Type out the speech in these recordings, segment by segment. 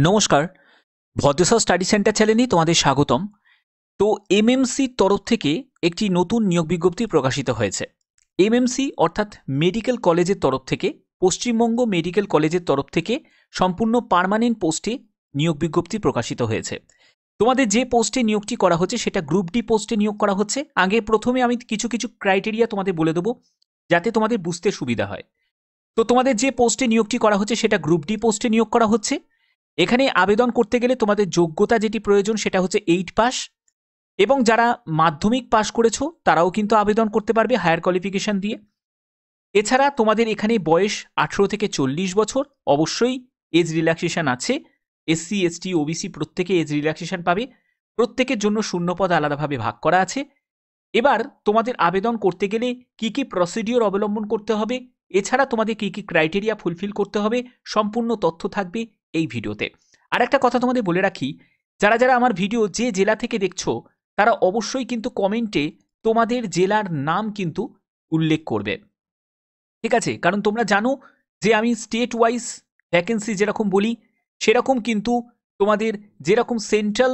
নমস্কার, ভদ্রসর study centre চ্যানেলে তোমাদের স্বাগতম। তো এমএমসির তরফ থেকে একটি নতুন নিয়োগ বিজ্ঞপ্তি প্রকাশিত হয়েছে। এমএমসি অর্থাৎ মেডিকেল কলেজের তরফ থেকে, পশ্চিমবঙ্গ মেডিকেল কলেজের তরফ থেকে সম্পূর্ণ পার্মানেন্ট পোস্টে নিয়োগ বিজ্ঞপ্তি প্রকাশিত হয়েছে। তোমাদের যে পোস্টে নিয়োগটি করা হচ্ছে সেটা গ্রুপ ডি পোস্টে নিয়োগ করা হচ্ছে। আগে প্রথমে আমি কিছু ক্রাইটেরিয়া তোমাদের বলে দেবো যাতে তোমাদের বুঝতে সুবিধা হয়। তো তোমাদের যে পোস্টে নিয়োগটি করা হচ্ছে সেটা গ্রুপ ডি পোস্টে নিয়োগ করা হচ্ছে। এখানে আবেদন করতে গেলে তোমাদের যোগ্যতা যেটি প্রয়োজন সেটা হচ্ছে 8 পাস, এবং যারা মাধ্যমিক পাস করেছো তারাও কিন্তু আবেদন করতে পারবে হায়ার কোয়ালিফিকেশন দিয়ে। এছাড়া তোমাদের এখানে বয়স 18 থেকে 40 বছর, অবশ্যই এজ রিল্যাক্সেশন আছে। এসসি এসটি ওবিসি প্রত্যেকে এজ রিল্যাক্সেশন পাবে। প্রত্যেকের জন্য শূন্যপদ আলাদাভাবে ভাগ করা আছে। এবার তোমাদের আবেদন করতে গেলে কি কি প্রসিডিওর অবলম্বন করতে হবে, এছাড়া তোমাদের কি কি ক্রাইটেরিয়া ফুলফিল করতে হবে, সম্পূর্ণ তথ্য থাকবে এই ভিডিওতে। আর একটা কথা তোমাদের বলে রাখি, যারা যারা আমার ভিডিও যে জেলা থেকে দেখছো তারা অবশ্যই কিন্তু কমেন্টে তোমাদের জেলার নাম কিন্তু উল্লেখ করবে, ঠিক আছে? কারণ তোমরা জানো যে আমি স্টেট ওয়াইজ ভ্যাকেন্সি যেরকম বলি সেরকম কিন্তু তোমাদের যেরকম সেন্ট্রাল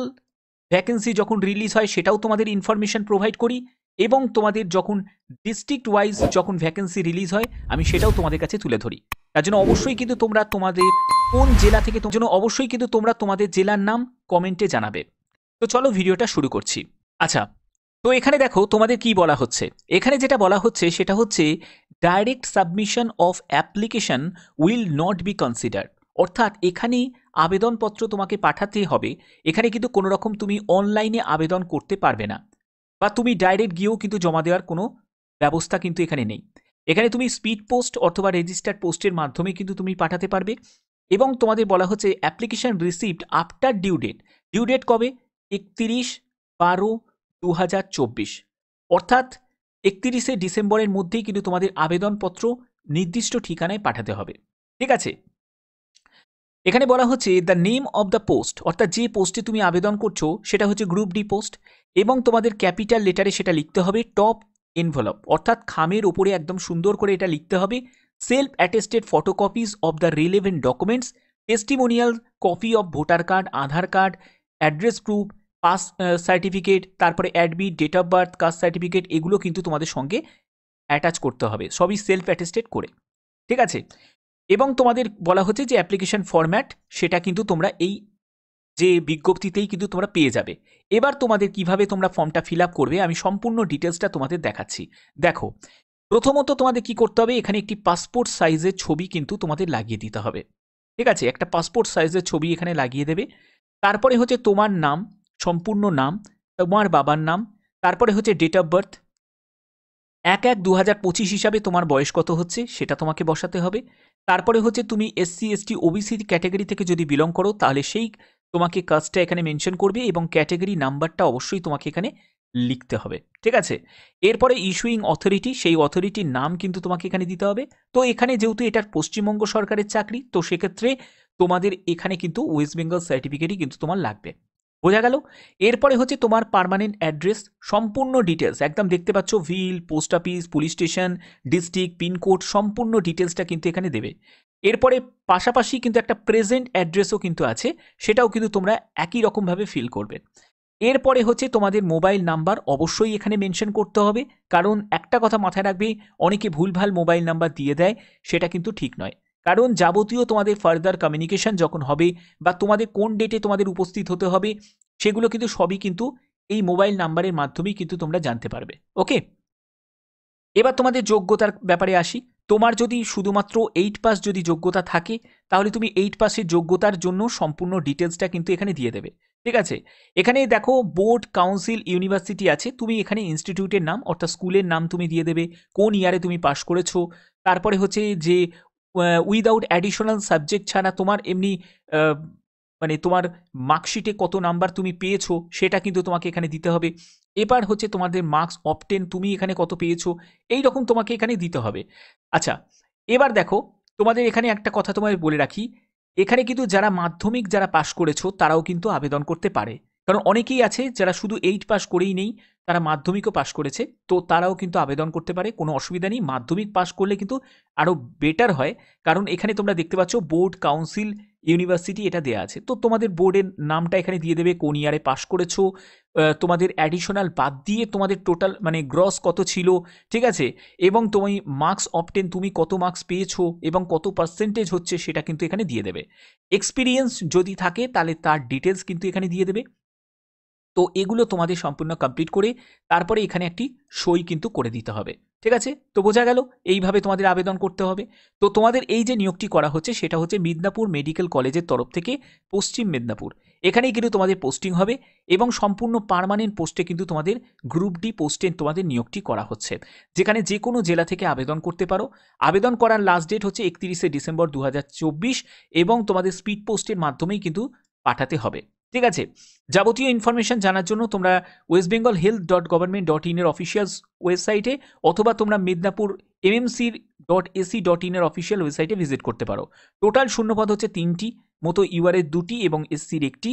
ভ্যাকেন্সি যখন রিলিজ হয় সেটাও তোমাদের ইনফরমেশন প্রোভাইড করি, এবং তোমাদের যখন ডিস্ট্রিক্ট ওয়াইজ যখন ভ্যাকেন্সি রিলিজ হয় আমি সেটাও তোমাদের কাছে তুলে ধরি। তার জন্য অবশ্যই কিন্তু তোমরা তোমাদের কোন জেলা থেকে অবশ্যই কিন্তু তোমরা তোমাদের জেলার নাম কমেন্টে জানাবে। তো চলো ভিডিওটা শুরু করছি। আচ্ছা, তো এখানে দেখো তোমাদের কি বলা হচ্ছে। এখানে যেটা বলা হচ্ছে সেটা হচ্ছে direct submission of application will not be consider. অর্থাৎ এখানে আবেদনপত্র তোমাকে পাঠাতে হবে। এখানে কিন্তু কোনো রকম তুমি অনলাইনে আবেদন করতে পারবে না, বা তুমি ডাইরেক্ট গিয়েও কিন্তু জমা দেওয়ার কোনো ব্যবস্থা কিন্তু এখানে নেই। এখানে তুমি স্পিড পোস্ট অথবা রেজিস্টার্ড পোস্টের মাধ্যমে কিন্তু তুমি পাঠাতে পারবে। এবং তোমাদের বলা হচ্ছে application received after due date. Due date কবে? 31/12/2024, অর্থাৎ 31শে ডিসেম্বরের মধ্যেই কিন্তু তোমাদের আবেদনপত্র নির্দিষ্ট ঠিকানায় পাঠাতে হবে, ঠিক আছে? এখানে বলা হচ্ছে the name of the post, অর্থাৎ যে পোস্টে তুমি আবেদন করছো সেটা হচ্ছে গ্রুপ ডি পোস্ট, এবং তোমাদের ক্যাপিটাল লেটারে সেটা লিখতে হবে টপ এনভেলপ, অর্থাৎ খামের ওপরে একদম সুন্দর করে এটা লিখতে হবে। Self attested photocopies of the relevant documents, testimonial copy of voter card, Aadhaar card, address proof, pass certificate, তারপরে admit, date of birth, caste certificate, এগুলো কিন্তু তোমাদের সঙ্গে অ্যাটাচ করতে হবে, সবই সেলফ অ্যাটেস্টেড করে, ঠিক আছে? এবং তোমাদের বলা হচ্ছে যে অ্যাপ্লিকেশন ফরম্যাট সেটা কিন্তু তোমরা এই যে বিজ্ঞপ্তিতেই কিন্তু তোমরা পেয়ে যাবে। এবার তোমাদের কিভাবে তোমরা ফর্মটা ফিল আপ করবে আমি সম্পূর্ণ ডিটেলসটা তোমাদের দেখাচ্ছি। দেখো, প্রথমত তোমাদের কি করতে হবে, এখানে একটি পাসপোর্ট সাইজের ছবি কিন্তু তোমাদের লাগিয়ে দিতে হবে, ঠিক আছে? একটা পাসপোর্ট সাইজের ছবি এখানে লাগিয়ে দেবে। তারপরে হচ্ছে তোমার নাম, সম্পূর্ণ নাম, তোমার বাবার নাম, তারপরে হচ্ছে ডেট অফ বার্থ, 1/1/2025 হিসাবে তোমার বয়স কত হচ্ছে সেটা তোমাকে বসাতে হবে। তারপরে হচ্ছে তুমি এসসি এসটি ওবিসি ক্যাটাগরি থেকে যদি বিলং করো তাহলে সেই তোমাকে কাস্টটা এখানে মেনশন করবে, এবং ক্যাটাগরি নাম্বারটা অবশ্যই তোমাকে এখানে লিখতে হবে, ঠিক আছে? এরপরে ইস্যুইং অথরিটি, সেই অথরিটির নাম কিন্তু তোমাকে এখানে দিতে হবে। তো এখানে যেহেতু এটা পশ্চিমবঙ্গ সরকারের চাকরি, তো সেক্ষেত্রে তোমাদের এখানে কিন্তু ওয়েস্ট বেঙ্গল সার্টিফিকেটই কিন্তু তোমার লাগবে, বোঝা গেল? এরপরে হচ্ছে তোমার পার্মানেন্ট অ্যাড্রেস, সম্পূর্ণ ডিটেলস একদম দেখতে পাচ্ছ, vill, post office, police station, district, pincode, সম্পূর্ণ ডিটেলসটা কিন্তু এখানে দেবে। এরপরে পাশাপাশি কিন্তু একটা প্রেজেন্ট অ্যাড্রেসও কিন্তু আছে, সেটাও কিন্তু তোমরা একই রকমভাবে ফিল করবে। এরপরে হচ্ছে তোমাদের মোবাইল নাম্বার অবশ্যই এখানে মেনশন করতে হবে, কারণ একটা কথা মাথায় রাখবে, অনেকে ভুলভাল মোবাইল নাম্বার দিয়ে দেয়, সেটা কিন্তু ঠিক নয়। কারণ যাবতীয় তোমাদের ফার্দার কমিউনিকেশন যখন হবে, বা তোমাদের কোন ডেটে তোমাদের উপস্থিত হতে হবে, সেগুলো কিন্তু সবই কিন্তু এই মোবাইল নাম্বারের মাধ্যমেই কিন্তু তোমরা জানতে পারবে, ওকে? এবার তোমাদের যোগ্যতার ব্যাপারে আসি। তোমার যদি শুধুমাত্র 8 পাস যদি যোগ্যতা থাকে তাহলে তুমি 8 পাসের যোগ্যতার জন্য সম্পূর্ণ ডিটেলসটা কিন্তু এখানে দিয়ে দেবে, ঠিক আছে? এখানে দেখো বোর্ড, কাউন্সিল, ইউনিভার্সিটি আছে, তুমি এখানে ইনস্টিটিউটের নাম অর্থাৎ স্কুলের নাম তুমি দিয়ে দেবে, কোন ইয়ারে তুমি পাস করেছো। তারপরে হচ্ছে যে উইদাউট অ্যাডিশনাল সাবজেক্ট ছাড়া তোমার এমনি মানে তোমার মার্কশিটে কত নাম্বার তুমি পেয়েছো সেটা কিন্তু তোমাকে এখানে দিতে হবে। এবার হচ্ছে তোমাদের মার্কস অবটেন তুমি এখানে কত পেয়েছো, এই রকম তোমাকে এখানে দিতে হবে। আচ্ছা, এবার দেখো তোমাদের এখানে একটা কথা তোমাদের বলে রাখি, এখানে কিন্তু যারা মাধ্যমিক যারা পাশ করেছো তারাও কিন্তু আবেদন করতে পারে। কারণ অনেকেই আছে যারা শুধু 8 পাস করেই নেই, তারা মাধ্যমিকও পাস করেছে, তো তারাও কিন্তু আবেদন করতে পারে, কোনো অসুবিধা নেই। মাধ্যমিক পাস করলে কিন্তু আরও বেটার হয়, কারণ এখানে তোমরা দেখতে পাচ্ছ বোর্ড, কাউন্সিল, ইউনিভার্সিটি এটা দেওয়া আছে। তো তোমাদের বোর্ডের নামটা এখানে দিয়ে দেবে, কোন ইয়ারে পাস করেছো, তোমাদের অ্যাডিশনাল বাদ দিয়ে তোমাদের টোটাল মানে গ্রস কত ছিল, ঠিক আছে, এবং তুমি মার্কস অবটেন তুমি কত মার্কস পেয়েছো এবং কত পার্সেন্টেজ হচ্ছে সেটা কিন্তু এখানে দিয়ে দেবে। এক্সপিরিয়েন্স যদি থাকে তাহলে তার ডিটেলস কিন্তু এখানে দিয়ে দেবে। তো এগুলো তোমাদের সম্পূর্ণ কমপ্লিট করে তারপরে এখানে একটি সই কিন্তু করে দিতে হবে, ঠিক আছে। তো বোঝা গেল এইভাবে তোমাদের আবেদন করতে হবে। তো তোমাদের এই যে নিয়োগটি করা হচ্ছে সেটা হচ্ছে মিদনাপুর মেডিকেল কলেজের তরফ থেকে পশ্চিম মেদিনীপুর, এখানেই কিন্তু তোমাদের পোস্টিং হবে এবং সম্পূর্ণ পার্মানেন্ট পোস্টে কিন্তু তোমাদের গ্রুপ ডি পোস্টে তোমাদের নিয়োগটি করা হচ্ছে, যেখানে যে কোনো জেলা থেকে আবেদন করতে পারো। আবেদন করার লাস্ট ডেট হচ্ছে 31শে ডিসেম্বর 2024 এবং তোমাদের স্পিড পোস্টের মাধ্যমেই কিন্তু পাঠাতে হবে, ঠিক আছে। যাবতীয় ইনফরমেশন জানার জন্য তোমরা westbengalhealth.government.in এর অফিসিয়াল ওয়েবসাইটে অথবা তোমরা মিদনাপুর mmc.ac.in এর অফিসিয়াল ওয়েবসাইটে ভিজিট করতে পারো। টোটাল শূন্যপদ হচ্ছে 3টি, মতো ইউআরের 2টি এবং এসসির 1টি।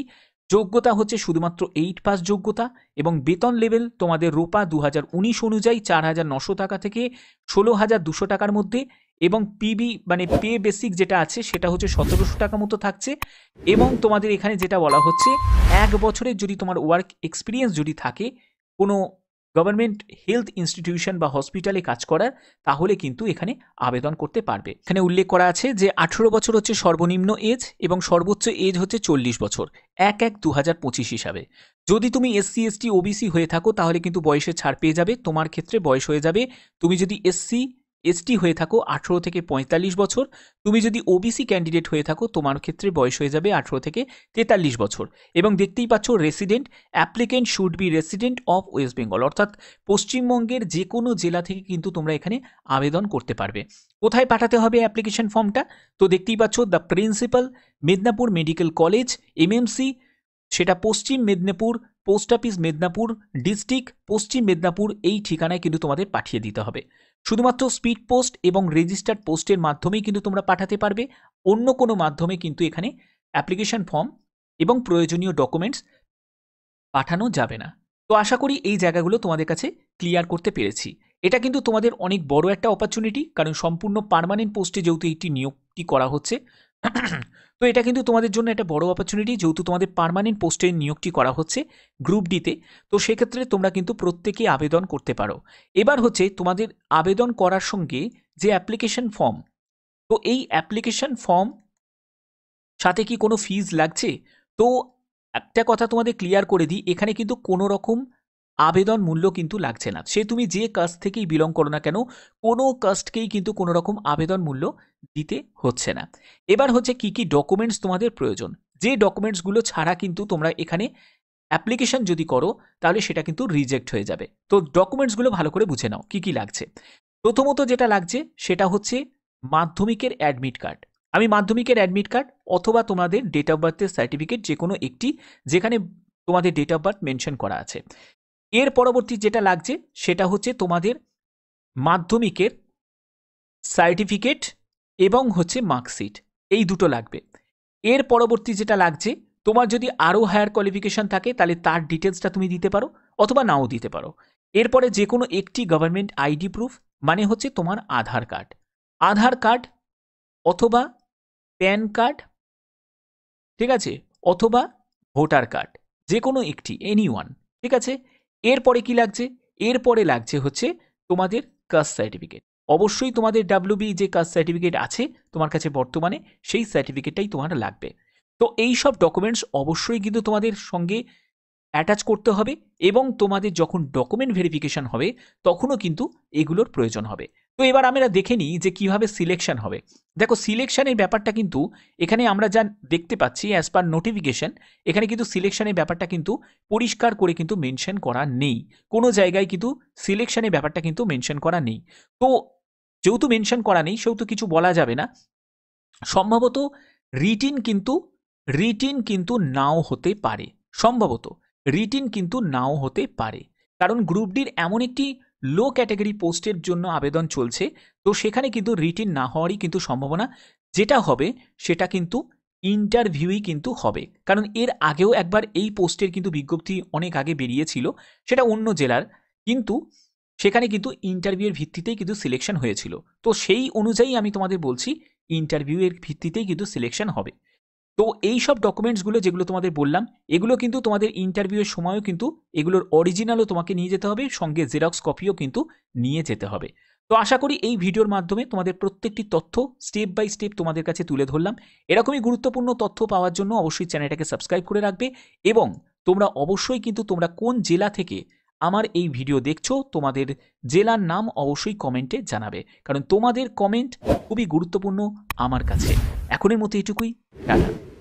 যোগ্যতা হচ্ছে শুধুমাত্র 8 পাস যোগ্যতা এবং বেতন লেভেল তোমাদের রূপা 2019 অনুযায়ী 4,900 টাকা থেকে 16,200 টাকার মধ্যে এবং পিবি মানে পে বেসিক যেটা আছে সেটা হচ্ছে 1700 টাকা মতো থাকছে। এবং তোমাদের এখানে যেটা বলা হচ্ছে 1 বছরের যদি তোমার ওয়ার্ক এক্সপিরিয়েন্স যদি থাকে কোনো গভর্নমেন্ট হেলথ ইনস্টিটিউশন বা হসপিটালে কাজ করার, তাহলে কিন্তু এখানে আবেদন করতে পারবে। এখানে উল্লেখ করা আছে যে 18 বছর হচ্ছে সর্বনিম্ন এজ এবং সর্বোচ্চ এজ হচ্ছে 40 বছর 1/1/2025 হিসাবে। যদি তুমি এসসি এসটি ওবিসি হয়ে থাকো তাহলে কিন্তু বয়সে ছাড় পেয়ে যাবে, তোমার ক্ষেত্রে বয়স হয়ে যাবে, তুমি যদি এসসি এসটি হয়ে থাকো 18 থেকে 45 বছর, তুমি যদি ওবিসি ক্যান্ডিডেট হয়ে থাকো তোমার ক্ষেত্রে বয়স হয়ে যাবে 18 থেকে 43 বছর। এবং দেখতেই পাচ্ছ resident applicant should be resident of West Bengal, অর্থাৎ পশ্চিমবঙ্গের যে কোনো জেলা থেকে কিন্তু তোমরা এখানে আবেদন করতে পারবে। কোথায় পাঠাতে হবে অ্যাপ্লিকেশন ফর্মটা? তো দেখতেই পাচ্ছ the principal Medinipur medical college MMC, সেটা পশ্চিম Medinipur, post office Medinipur, district পশ্চিম মেদিনীপুর, এই ঠিকানায় কিন্তু তোমাদের পাঠিয়ে দিতে হবে। শুধুমাত্র স্পিড পোস্ট এবং রেজিস্টার্ড পোস্টের মাধ্যমেই কিন্তু তোমরা পাঠাতে পারবে, অন্য কোনো মাধ্যমে কিন্তু এখানে অ্যাপ্লিকেশন ফর্ম এবং প্রয়োজনীয় ডকুমেন্টস পাঠানো যাবে না। তো আশা করি এই জায়গাগুলো তোমাদের কাছে ক্লিয়ার করতে পেরেছি। এটা কিন্তু তোমাদের অনেক বড় একটা অপরচুনিটি, কারণ সম্পূর্ণ পার্মানেন্ট পোস্টে যেহেতু এইটি নিয়োগটি করা হচ্ছে, তো এটা কিন্তু তোমাদের জন্য একটা বড় অপরচুনিটি, যেহেতু তোমাদের পার্মানেন্ট পোস্টে নিয়োগটি করা হচ্ছে গ্রুপ ডিতে। তো সেক্ষেত্রে তোমরা কিন্তু প্রত্যেকেই আবেদন করতে পারো। এবার হচ্ছে তোমাদের আবেদন করার সঙ্গে যে অ্যাপ্লিকেশন ফর্ম, তো এই অ্যাপ্লিকেশন ফর্ম সাথে কি কোনো ফিজ লাগছে? তো একটা কথা তোমাদের ক্লিয়ার করে দিই, এখানে কিন্তু কোনো রকম আবেদন মূল্য কিন্তু লাগছে না। সে তুমি যে কাস্ট থেকেই বিলং করো না কেন, কোনো কাস্টকেই কিন্তু কোনো রকম আবেদন মূল্য দিতে হচ্ছে না। এবার হচ্ছে কি কি ডকুমেন্টস তোমাদের প্রয়োজন, যে ডকুমেন্টসগুলো ছাড়া কিন্তু তোমরা এখানে অ্যাপ্লিকেশন যদি করো তাহলে সেটা কিন্তু রিজেক্ট হয়ে যাবে। তো ডকুমেন্টসগুলো ভালো করে বুঝে নাও কি কি লাগছে। প্রথমত যেটা লাগছে সেটা হচ্ছে মাধ্যমিকের অ্যাডমিট কার্ড। আমি মাধ্যমিকের অ্যাডমিট কার্ড অথবা তোমাদের ডেট অফ বার্থের সার্টিফিকেট, যে কোনো একটি যেখানে তোমাদের ডেট অফ বার্থ মেনশন করা আছে। এর পরবর্তী যেটা লাগছে সেটা হচ্ছে তোমাদের মাধ্যমিকের সার্টিফিকেট এবং হচ্ছে মার্কশিট, এই দুটো লাগবে। এর পরবর্তী যেটা লাগছে, তোমার যদি আরও হায়ার কোয়ালিফিকেশন থাকে তাহলে তার ডিটেলসটা তুমি দিতে পারো অথবা নাও দিতে পারো। এরপরে যে কোনো একটি গভর্নমেন্ট আইডি প্রুফ, মানে হচ্ছে তোমার আধার কার্ড, আধার কার্ড অথবা প্যান কার্ড, ঠিক আছে, অথবা ভোটার কার্ড, যে কোনো একটি, এনি ওয়ান, ঠিক আছে। এরপরে কি লাগছে? এরপরে লাগছে হচ্ছে তোমাদের কাস্ট সার্টিফিকেট। অবশ্যই তোমাদের ডাব্লিউবি যে কাস্ট সার্টিফিকেট আছে তোমার কাছে বর্তমানে, সেই সার্টিফিকেটটাই তোমার লাগবে। তো এই সব ডকুমেন্টস অবশ্যই কিন্তু তোমাদের সঙ্গে অ্যাটাচ করতে হবে এবং তোমাদের যখন ডকুমেন্ট ভেরিফিকেশন হবে তখনও কিন্তু এগুলোর প্রয়োজন হবে। তো এবার আমরা দেখে নিই যে কিভাবে সিলেকশন হবে। দেখো, সিলেকশনের ব্যাপারটা কিন্তু এখানে আমরা যা দেখতে পাচ্ছি অ্যাজ পার নোটিফিকেশন, এখানে কিন্তু সিলেকশনের ব্যাপারটা কিন্তু পরিষ্কার করে কিন্তু মেনশন করা নেই, কোনো জায়গায় কিন্তু সিলেকশনের ব্যাপারটা কিন্তু মেনশন করা নেই। তো যেহেতু মেনশন করা নেই সেহেতু কিছু বলা যাবে না। সম্ভবত রিটিন কিন্তু নাও হতে পারে, সম্ভবত রিটিন কিন্তু নাও হতে পারে, কারণ গ্রুপ ডির এমন একটি লো ক্যাটাগরি পোস্টের জন্য আবেদন চলছে, তো সেখানে কিন্তু রিটিন না হওয়ারই কিন্তু সম্ভাবনা। যেটা হবে সেটা কিন্তু ইন্টারভিউই কিন্তু হবে। কারণ এর আগেও একবার এই পোস্টের কিন্তু বিজ্ঞপ্তি অনেক আগে বেরিয়েছিল, সেটা অন্য জেলার, কিন্তু সেখানে কিন্তু ইন্টারভিউয়ের ভিত্তিতেই কিন্তু সিলেকশন হয়েছিল। তো সেই অনুযায়ী আমি তোমাদের বলছি, ইন্টারভিউয়ের ভিত্তিতেই কিন্তু সিলেকশন হবে। তো এই সব ডকুমেন্টসগুলো যেগুলো তোমাদের বললাম, এগুলো কিন্তু তোমাদের ইন্টারভিউয়ের সময়ও কিন্তু এগুলোর অরিজিনালও তোমাকে নিয়ে যেতে হবে, সঙ্গে জেরক্স কপিও কিন্তু নিয়ে যেতে হবে। তো আশা করি এই ভিডিওর মাধ্যমে তোমাদের প্রত্যেকটি তথ্য স্টেপ বাই স্টেপ তোমাদের কাছে তুলে ধরলাম। এরকমই গুরুত্বপূর্ণ তথ্য পাওয়ার জন্য অবশ্যই চ্যানেলটাকে সাবস্ক্রাইব করে রাখবে, এবং তোমরা অবশ্যই কিন্তু তোমরা কোন জেলা থেকে আমার এই ভিডিও দেখছো, তোমাদের জেলার নাম অবশ্যই কমেন্টে জানাবে, কারণ তোমাদের কমেন্ট খুবই গুরুত্বপূর্ণ আমার কাছে। এখনের মতো এটুকুই, টাটা।